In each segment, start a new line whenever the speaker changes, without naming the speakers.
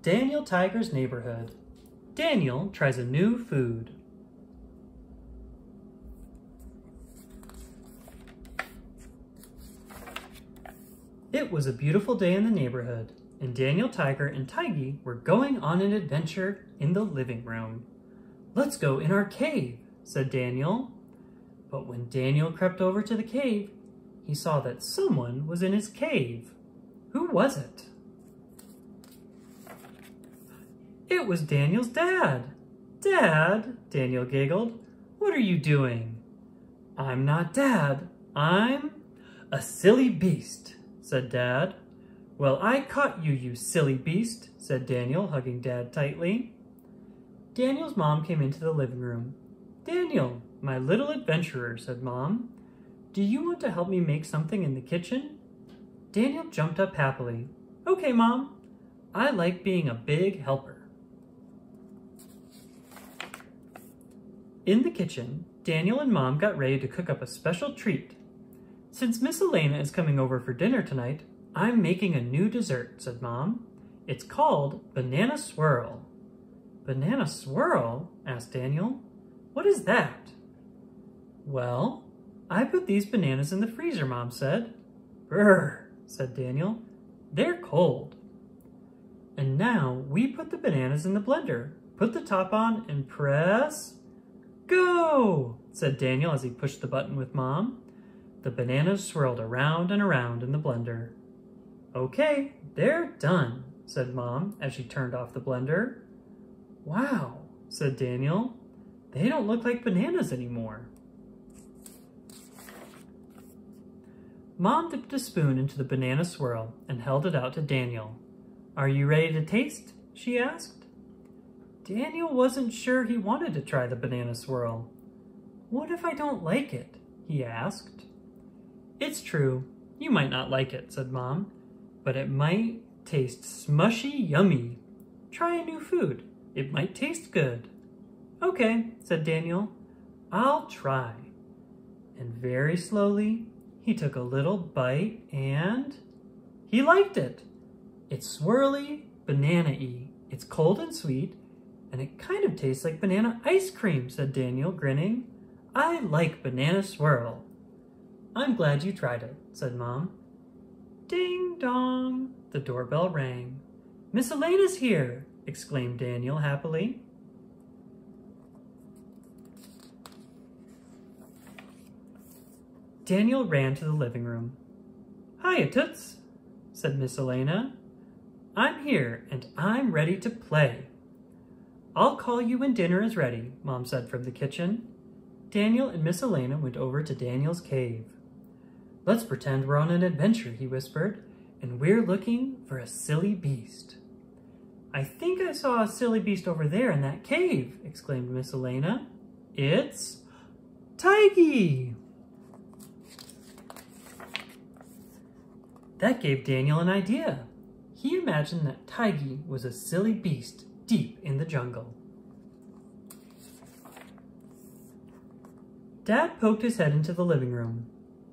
Daniel Tiger's neighborhood. Daniel tries a new food. It was a beautiful day in the neighborhood, and Daniel Tiger and Tiggy were going on an adventure in the living room. "Let's go in our cave," said Daniel. But when Daniel crept over to the cave, he saw that someone was in his cave. Who was it? It was Daniel's dad. "Dad," Daniel giggled, "what are you doing?" "I'm not Dad. I'm a silly beast," said Dad. "Well, I caught you, you silly beast," said Daniel, hugging Dad tightly. Daniel's mom came into the living room. "Daniel, my little adventurer," said Mom. "Do you want to help me make something in the kitchen?" Daniel jumped up happily. "Okay, Mom. I like being a big helper." In the kitchen, Daniel and Mom got ready to cook up a special treat. "Since Miss Elena is coming over for dinner tonight, I'm making a new dessert," said Mom. "It's called Banana Swirl." "Banana Swirl?" asked Daniel. "What is that?" "Well, I put these bananas in the freezer," Mom said. "Brr," said Daniel. "They're cold." "And now we put the bananas in the blender, put the top on, and press... Go!" said Daniel as he pushed the button with Mom. The bananas swirled around and around in the blender. "Okay, they're done," said Mom as she turned off the blender. "Wow," said Daniel. "They don't look like bananas anymore." Mom dipped a spoon into the banana swirl and held it out to Daniel. "Are you ready to taste?" she asked. Daniel wasn't sure he wanted to try the banana swirl. "What if I don't like it?" he asked. "It's true, you might not like it," said Mom, "but it might taste smushy yummy. Try a new food. It might taste good." "Okay," said Daniel. "I'll try." And very slowly, he took a little bite and he liked it. "It's swirly, banana-y. It's cold and sweet, and it kind of tastes like banana ice cream," said Daniel, grinning. "I like banana swirl." "I'm glad you tried it," said Mom. Ding dong, the doorbell rang. "Miss Elena's here," exclaimed Daniel happily. Daniel ran to the living room. "Hiya, Toots," said Miss Elena. "I'm here, and I'm ready to play." "I'll call you when dinner is ready," Mom said from the kitchen. Daniel and Miss Elena went over to Daniel's cave. "Let's pretend we're on an adventure," he whispered, "and we're looking for a silly beast." "I think I saw a silly beast over there in that cave," exclaimed Miss Elena. "It's Tiggy!" That gave Daniel an idea. He imagined that Tiggy was a silly beast deep in the jungle. Dad poked his head into the living room.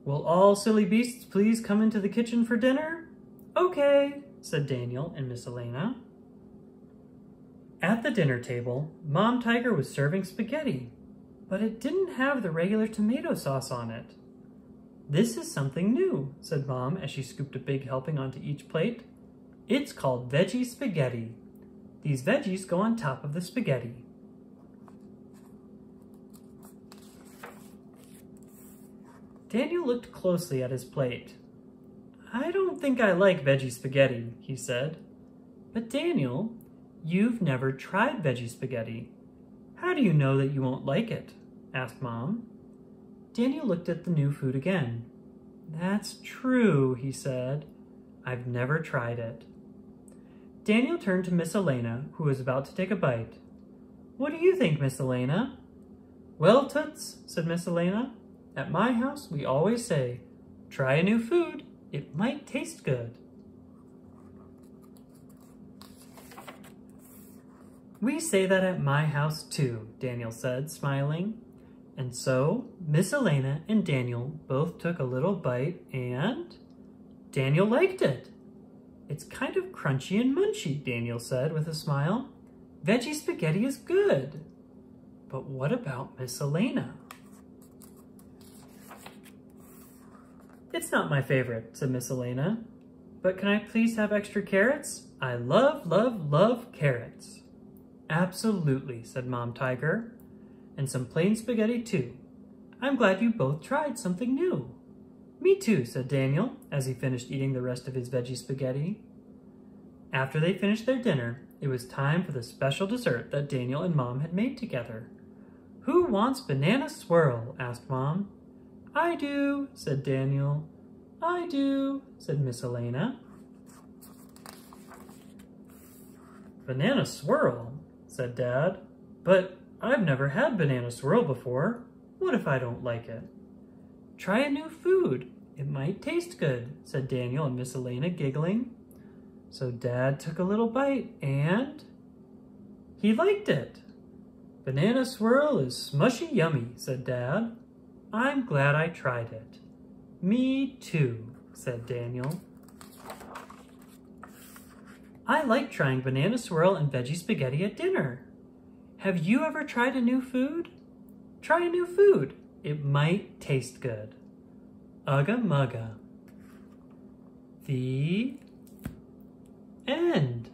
"Will all silly beasts please come into the kitchen for dinner?" "Okay," said Daniel and Miss Elena. At the dinner table, Mom Tiger was serving spaghetti, but it didn't have the regular tomato sauce on it. "This is something new," said Mom as she scooped a big helping onto each plate. "It's called veggie spaghetti. These veggies go on top of the spaghetti." Daniel looked closely at his plate. "I don't think I like veggie spaghetti," he said. "But Daniel, you've never tried veggie spaghetti. How do you know that you won't like it?" asked Mom. Daniel looked at the new food again. "That's true," he said. "I've never tried it." Daniel turned to Miss Elena, who was about to take a bite. "What do you think, Miss Elena?" "Well, Toots," said Miss Elena, "at my house we always say, try a new food, it might taste good." "We say that at my house too," Daniel said, smiling. And so Miss Elena and Daniel both took a little bite and Daniel liked it. It's kind of crunchy and munchy, Daniel said with a smile. Veggie spaghetti is good. But what about Miss Elena? It's not my favorite, said Miss Elena. But can I please have extra carrots? I love, love, love carrots. Absolutely, said Mom Tiger. And some plain spaghetti too. I'm glad you both tried something new. Me too, said Daniel, as he finished eating the rest of his veggie spaghetti. After they finished their dinner, it was time for the special dessert that Daniel and Mom had made together. Who wants banana swirl? Asked Mom. I do, said Daniel. I do, said Miss Elena. Banana swirl, said Dad. But I've never had banana swirl before. What if I don't like it? Try a new food. It might taste good, said Daniel and Miss Elena, giggling. So Dad took a little bite and he liked it. Banana swirl is smushy yummy, said Dad. I'm glad I tried it. Me too, said Daniel. I like trying banana swirl and veggie spaghetti at dinner. Have you ever tried a new food? Try a new food. It might taste good. Ugga mugga. The end.